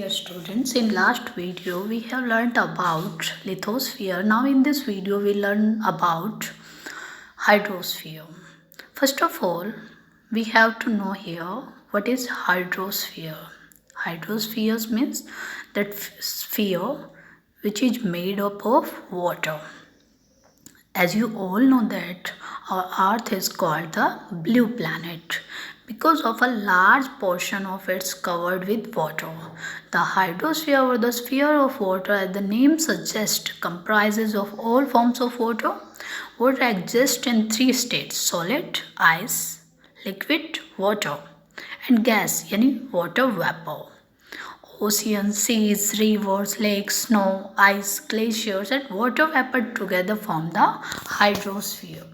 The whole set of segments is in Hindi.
Dear students, in last video we have learnt about lithosphere. Now in this video we learn about hydrosphere. First of all, we have to know here what is hydrosphere. Hydrosphere means that sphere which is made up of water. As you all know that our earth is called the blue planet because of a large portion of it's covered with water. The hydrosphere or the sphere of water, as the name suggests, comprises of all forms of water. Water exists in three states: solid, ice, liquid, water, and gas यानी water vapor. Oceans, seas, rivers, lakes, snow, ice, glaciers, and water vapor together form the hydrosphere.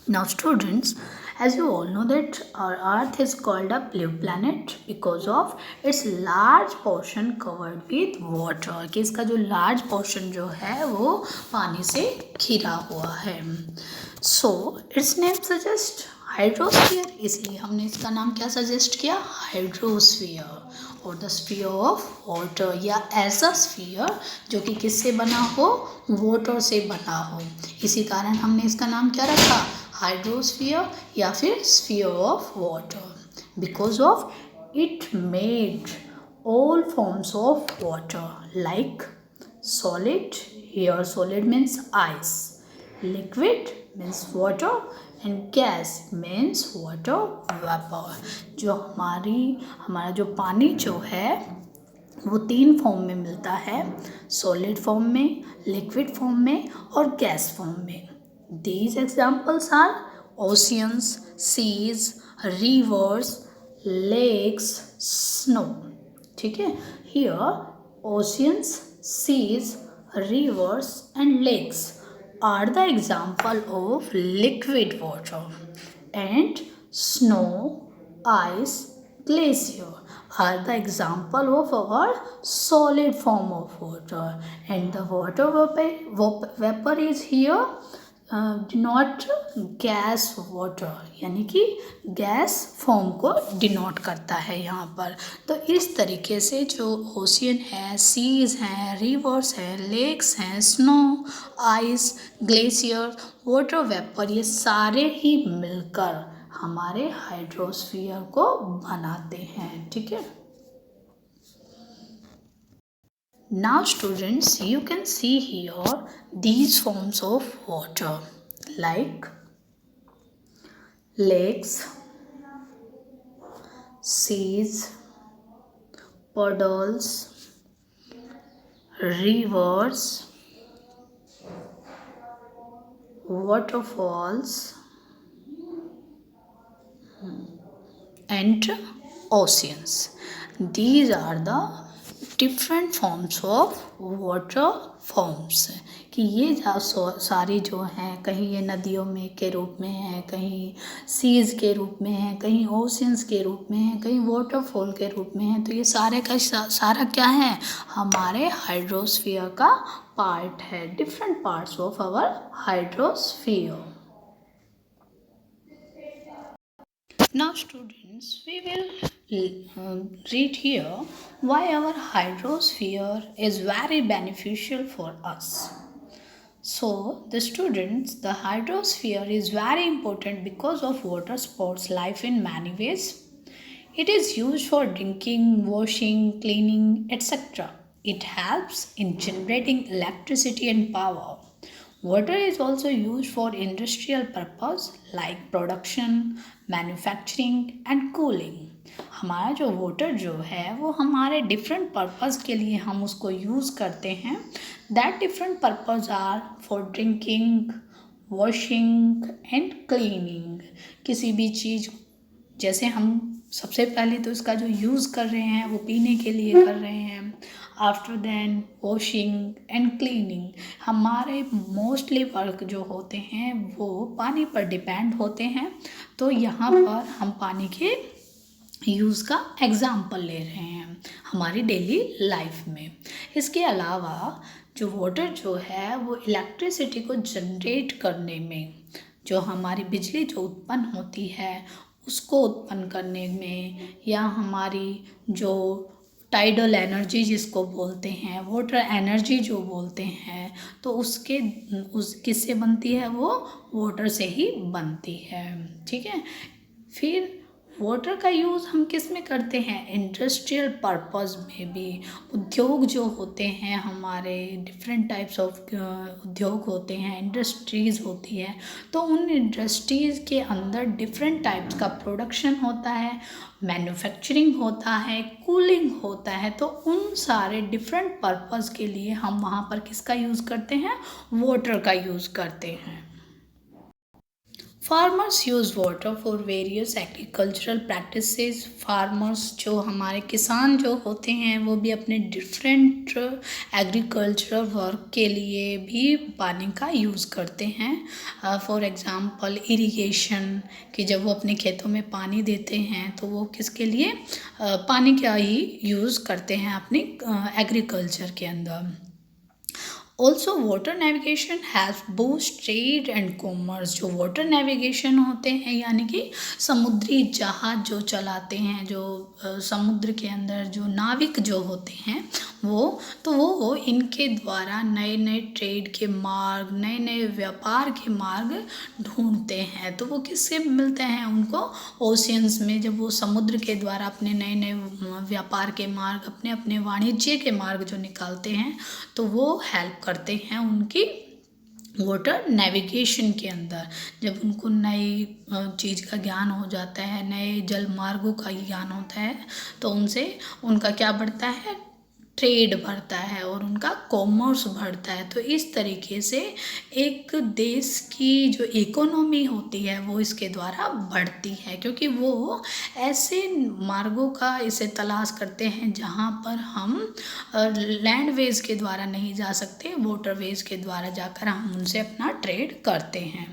Now, students, as you all know that our Earth is called a blue planet because of its large portion covered with water. कि इसका जो large portion जो है वो पानी से घिरा हुआ है. So, its name suggests hydrosphere, इसलिए हमने इसका नाम क्या सजेस्ट किया? हाइड्रोस्फीयर और द स्फीयर ऑफ वाटर, या ऐसा स्फीयर जो कि किससे बना हो? वाटर से बना हो. इसी कारण हमने इसका नाम क्या रखा? हाइड्रोस्फीयर या फिर sphere of water, because of it made all forms of water like solid, here solid means ice, liquid means water and gas means water vapor. जो हमारा जो पानी जो है वो तीन फॉर्म में मिलता है, सॉलिड फॉर्म में, लिक्विड फॉर्म में और गैस फॉर्म में. These examples are oceans, seas, rivers, lakes, snow. ठीक है, here oceans, seas, rivers and lakes are the example of liquid water, and snow, ice, glacier are the example of our solid form of water, and the water vapor is here denote gas water, यानी कि गैस फॉर्म को डिनोट करता है यहाँ पर. तो इस तरीके से जो ओशियन है, सीज हैं, रिवर्स हैं, लेक्स हैं, snow, ice, glacier, water vapour, ये सारे ही मिलकर हमारे हाइड्रोस्फीयर को बनाते हैं. ठीक है. Now students, you can see here these forms of water like lakes, seas, puddles, rivers, waterfalls and oceans. These are the different forms of water forms, कि ये सारी जो हैं, कहीं ये नदियों में के रूप में हैं, कहीं सीज के रूप में हैं, कहीं ओशंस के रूप में हैं, कहीं वाटरफॉल के रूप में हैं. तो ये सारे का सारा क्या है? हमारे हाइड्रोस्फीयर का पार्ट है, different parts of our hydrosphere. Now students, we will read here why our hydrosphere is very beneficial for us. So the students, the hydrosphere is very important because of water supports life in many ways. It is used for drinking, washing, cleaning, etc. It helps in generating electricity and power. Water is also used for industrial purpose like production, manufacturing and cooling. हमारा जो वाटर जो है वो हमारे डिफरेंट पर्पज़ के लिए हम उसको यूज़ करते हैं. That different purpose are for drinking, washing and cleaning. किसी भी चीज़, जैसे हम सबसे पहले तो इसका जो यूज़ कर रहे हैं वो पीने के लिए कर रहे हैं. After then washing and cleaning. हमारे मोस्टली वर्क जो होते हैं वो पानी पर डिपेंड होते हैं. तो यहाँ पर हम पानी के यूज़ का एग्जाम्पल ले रहे हैं हमारी डेली लाइफ में. इसके अलावा जो वाटर जो है वो इलेक्ट्रिसिटी को जनरेट करने में, जो हमारी बिजली जो उत्पन्न होती है उसको उत्पन्न करने में, या हमारी जो टाइडल एनर्जी जिसको बोलते हैं, वाटर एनर्जी जो बोलते हैं, तो उस किससे बनती है? वो वाटर से ही बनती है। ठीक है। फिर वाटर का यूज़ हम किस में करते हैं? इंडस्ट्रियल पर्पस में भी। उद्योग जो होते हैं हमारे, डिफरेंट टाइप्स ऑफ उद्योग होते हैं, इंडस्ट्रीज़ होती है, तो उन इंडस्ट्रीज़ के अंदर डिफरेंट टाइप्स का प्रोडक्शन होता है, मैन्युफैक्चरिंग होता है, कूलिंग होता है, तो उन सारे डिफरेंट पर्पस के लिए हम वहाँ पर किसका यूज़ करते हैं? वाटर का यूज़ करते हैं। Farmers use water for various agricultural practices. Farmers जो हमारे किसान जो होते हैं वो भी अपने डिफरेंट एग्रीकल्चरल वर्क के लिए भी पानी का यूज़ करते हैं। फॉर एग्ज़ाम्पल इरिगेशन, कि जब वो अपने खेतों में पानी देते हैं तो वो किसके लिए? पानी का ही यूज़ करते हैं अपनी एग्रीकल्चर के अंदर। Also water navigation has boost trade and commerce. जो वाटर नेविगेशन होते हैं यानी कि समुद्री जहाज जो चलाते हैं, जो समुद्र के अंदर जो नाविक जो होते हैं वो इनके द्वारा नए नए ट्रेड के मार्ग, नए नए व्यापार के मार्ग ढूंढते हैं। तो वो किससे मिलते हैं? उनको ओशियंस में, जब वो समुद्र के द्वारा अपने नए नए व्यापार के मार्ग, अपने अपने वाणिज्य के मार्ग जो निकालते हैं, तो वो हेल्प करते हैं उनकी वाटर नेविगेशन के अंदर। जब उनको नई चीज़ का ज्ञान हो जाता है, नए जल मार्गों का ज्ञान होता है, तो उनसे उनका क्या बढ़ता है? ट्रेड बढ़ता है और उनका कॉमर्स बढ़ता है। तो इस तरीके से एक देश की जो इकोनॉमी होती है वो इसके द्वारा बढ़ती है, क्योंकि वो ऐसे मार्गों का इसे तलाश करते हैं जहाँ पर हम लैंड वेज के द्वारा नहीं जा सकते, वाटर वेज के द्वारा जाकर हम उनसे अपना ट्रेड करते हैं।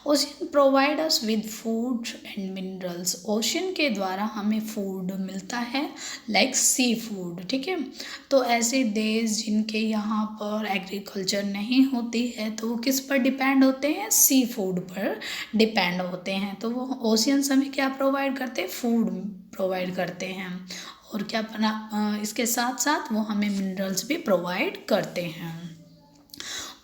Ocean provide us with food and minerals. Ocean के द्वारा हमें फूड मिलता है, लाइक सी फूड। ठीक है। तो ऐसे देश जिनके यहाँ पर एग्रीकल्चर नहीं होती है तो वो किस पर डिपेंड होते हैं? सी फूड पर डिपेंड होते हैं। तो वो ओशियंस हमें क्या प्रोवाइड करते हैं? फूड प्रोवाइड करते हैं। और क्या इसके साथ साथ वो हमें मिनरल्स भी प्रोवाइड करते हैं।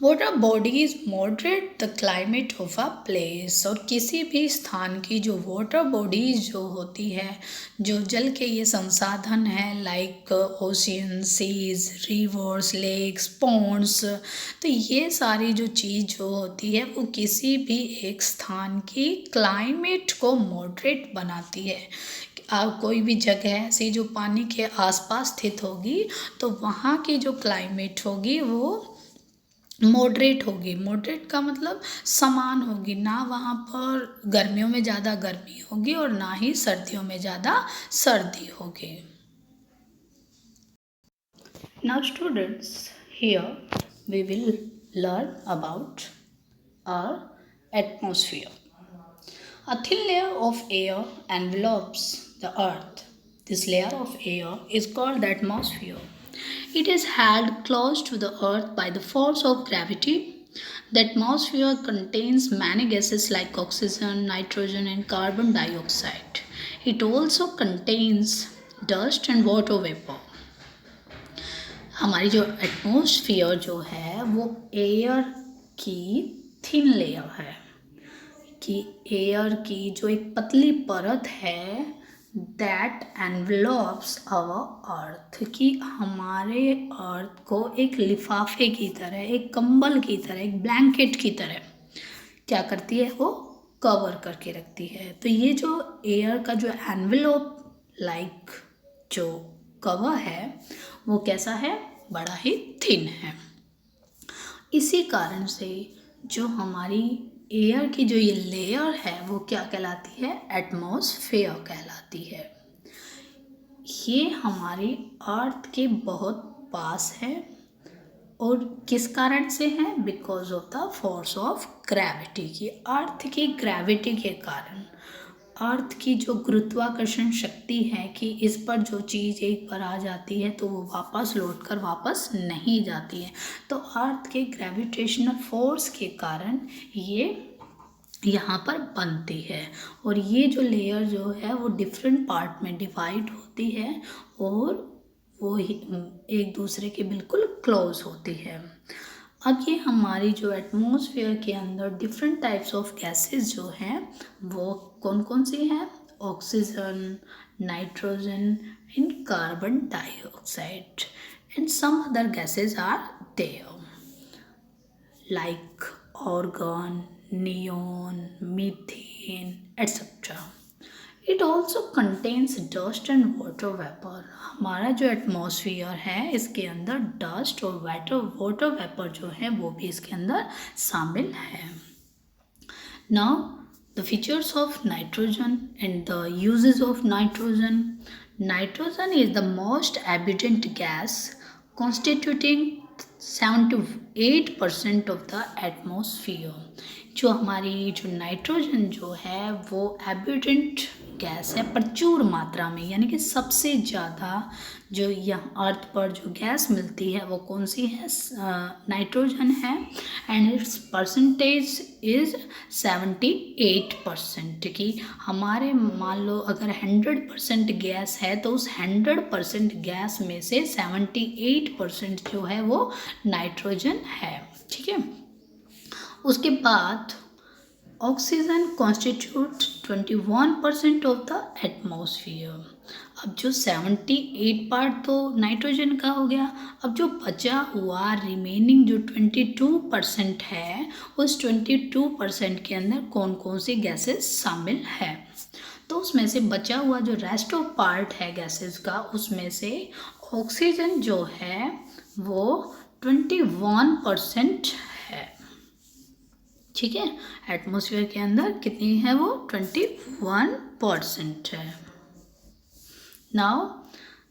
Water bodies moderate the climate of a place. और किसी भी स्थान की जो वाटर बॉडीज जो होती है, जो जल के ये संसाधन है, like ocean, seas, rivers, lakes, ponds, तो ये सारी जो चीज़ जो होती है वो किसी भी एक स्थान की क्लाइमेट को मॉडरेट बनाती है। कोई भी जगह ऐसी जो पानी के आसपास स्थित होगी तो वहाँ की जो क्लाइमेट होगी वो मॉडरेट होगी। मॉडरेट का मतलब समान होगी, ना वहाँ पर गर्मियों में ज़्यादा गर्मी होगी और ना ही सर्दियों में ज़्यादा सर्दी होगी। Now students, here we will learn about our atmosphere. A thin layer of air envelopes the earth. This layer of air is called the atmosphere. It is held close to the earth by the force of gravity. The atmosphere contains many gases like oxygen, nitrogen, and carbon dioxide. It also contains dust and water vapor. हमारी जो एटमॉस्फेयर जो है वो एयर की थिन लेयर है, कि एयर की जो एक पतली परत है, दैट एनवलप्स आवर अर्थ, कि हमारे अर्थ को एक लिफाफे की तरह, एक कंबल की तरह, एक ब्लैंकेट की तरह क्या करती है? वो कवर करके रखती है। तो ये जो एयर का जो एनवलप लाइक जो कवर है वो कैसा है? बड़ा ही थिन है। इसी कारण से जो हमारी एयर की जो ये लेयर है वो क्या कहलाती है? एटमॉस्फेयर कहलाती है। ये हमारी अर्थ के बहुत पास है और किस कारण से है? Because of the force of gravity. की अर्थ की ग्रेविटी के कारण, अर्थ की जो गुरुत्वाकर्षण शक्ति है कि इस पर जो चीज़ एक बार आ जाती है तो वो वापस लौटकर वापस नहीं जाती है। तो अर्थ के ग्रेविटेशनल फोर्स के कारण ये यहाँ पर बनती है। और ये जो लेयर जो है वो डिफरेंट पार्ट में डिवाइड होती है और वो एक दूसरे के बिल्कुल क्लोज होती है। अब ये हमारी जो एटमॉस्फेयर के अंदर डिफरेंट टाइप्स ऑफ गैसेस जो हैं वो कौन कौन सी हैं? Oxygen, nitrogen and carbon dioxide and some other gases are there like argon, neon, methane, etc. It also contains dust and water vapor. हमारा जो एटमॉस्फेयर है इसके अंदर डस्ट और वाटर वेपर जो है वो भी इसके अंदर शामिल है। Now the features of nitrogen and the uses of nitrogen. Nitrogen is the most abundant gas constituting 78% of the atmosphere. जो हमारी जो नाइट्रोजन जो है वो एब्यूडेंट गैस है प्रचुर मात्रा में, यानी कि सबसे ज़्यादा जो यहाँ अर्थ पर जो गैस मिलती है वो कौन सी है? नाइट्रोजन है एंड इट्स परसेंटेज इज़ 78%। कि हमारे मान लो अगर 100% गैस है तो उस 100% गैस में से 78% जो है वो नाइट्रोजन है। ठीक है। उसके बाद oxygen constitute 21% of the atmosphere. अब जो 78 पार्ट तो नाइट्रोजन का हो गया, अब जो बचा हुआ रिमेनिंग जो 22% है उस 22% के अंदर कौन कौन सी गैसेस शामिल है? तो उसमें से बचा हुआ जो रेस्ट ऑफ पार्ट है गैसेस का उसमें से ऑक्सीजन जो है वो 21% है। ठीक है। एटमॉस्फेयर के अंदर कितनी है वो? 21% है। Now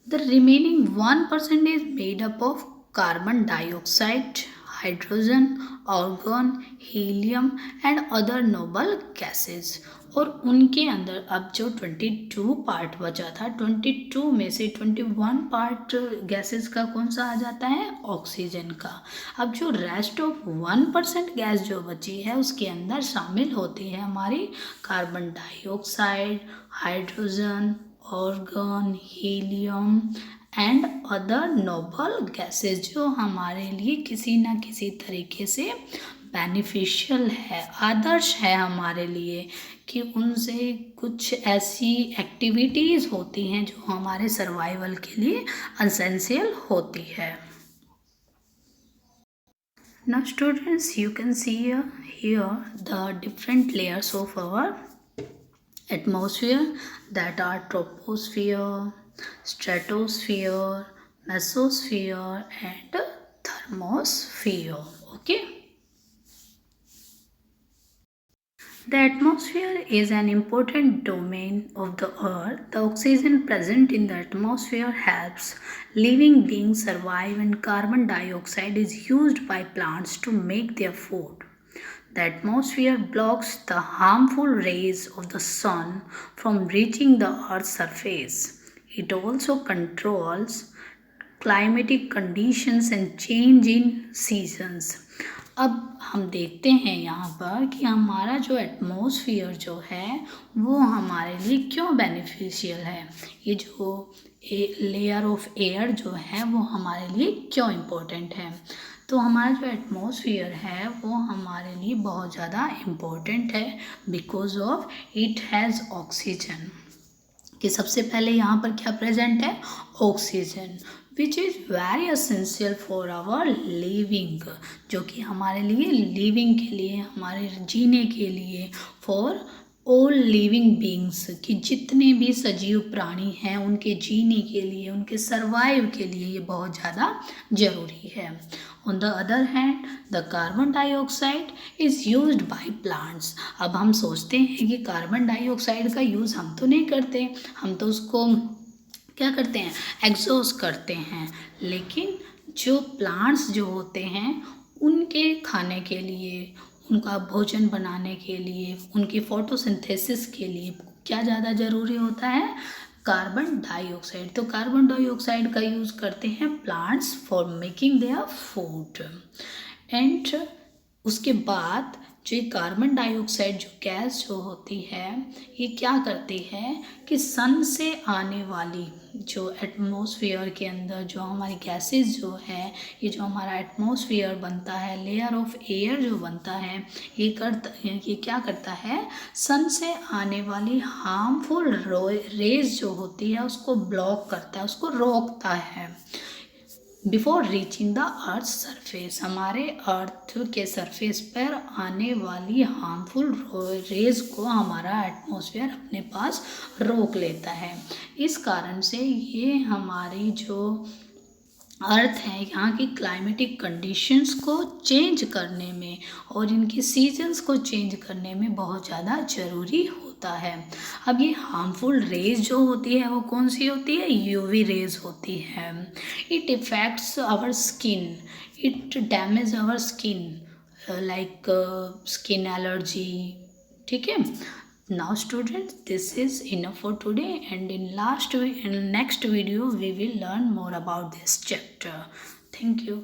the remaining 1% is made up of carbon dioxide, hydrogen, argon, helium and other noble gases. और उनके अंदर अब जो 22 पार्ट बचा था, 22 में से 21 पार्ट गैसेस का कौन सा आ जाता है? ऑक्सीजन का। अब जो रेस्ट ऑफ 1% गैस जो बची है उसके अंदर शामिल होती है हमारी carbon dioxide, hydrogen, argon, helium and other noble gases, जो हमारे लिए किसी ना किसी तरीके से बेनिफिशियल है, आदर्श है हमारे लिए, कि उनसे कुछ ऐसी एक्टिविटीज़ होती हैं जो हमारे सर्वाइवल के लिए एसेंशियल होती है। Now students, you can see here the different layers of our atmosphere, that are troposphere, stratosphere, mesosphere and thermosphere. Okay. The atmosphere is an important domain of the earth. The oxygen present in the atmosphere helps living beings survive, and carbon dioxide is used by plants to make their food. The atmosphere blocks the harmful rays of the sun from reaching the earth's surface. It also controls climatic conditions and change in seasons. अब हम देखते हैं यहाँ पर कि हमारा जो एटमॉस्फेयर जो है वो हमारे लिए क्यों बेनिफिशियल है। ये जो लेयर ऑफ एयर जो है वो हमारे लिए क्यों इम्पोर्टेंट है। तो हमारा जो एटमॉस्फेयर है वो हमारे लिए बहुत ज़्यादा इम्पोर्टेंट है because of it has oxygen. कि सबसे पहले यहाँ पर क्या प्रेजेंट है? Oxygen, which is very essential for our living, जो कि हमारे लिए लिविंग के लिए, हमारे जीने के लिए, फॉर ऑल लिविंग बींग्स, कि जितने भी सजीव प्राणी हैं उनके जीने के लिए, उनके सर्वाइव के लिए ये बहुत ज़्यादा ज़रूरी है। On the other hand the carbon dioxide is used by plants. अब हम सोचते हैं कि कार्बन डाइऑक्साइड का यूज़ हम तो नहीं करते, हम तो उसको क्या करते हैं? एग्जॉस्ट करते हैं। लेकिन जो प्लांट्स जो होते हैं उनके खाने के लिए, उनका भोजन बनाने के लिए, उनकी फोटोसिंथेसिस के लिए क्या ज़्यादा ज़रूरी होता है? Carbon dioxide. तो कार्बन डाइऑक्साइड का यूज़ करते हैं plants for making their food. And उसके बाद जो कार्बन डाइऑक्साइड जो गैस जो होती है ये क्या करती है कि सन से आने वाली जो एटमॉस्फेयर के अंदर जो हमारी गैसेस जो है, ये जो हमारा एटमॉस्फेयर बनता है, लेयर ऑफ एयर जो बनता है, ये क्या करता है, सन से आने वाली हार्मफुल रेज जो होती है उसको ब्लॉक करता है, उसको रोकता है before reaching the earth surface. हमारे अर्थ के सरफेस पर आने वाली हार्मफुल रेज को हमारा एटमॉस्फेयर अपने पास रोक लेता है। इस कारण से ये हमारी जो अर्थ है यहाँ की क्लाइमेटिक कंडीशंस को चेंज करने में और इनकी सीजन्स को चेंज करने में बहुत ज़्यादा ज़रूरी होता है। अब ये हार्मफुल रेज जो होती है वो कौन सी होती है, यूवी रेज होती है। It effects our skin, it damage our skin like skin allergy. ठीक है। Now students, this is enough for today, and in next video we will learn more about this chapter. Thank you.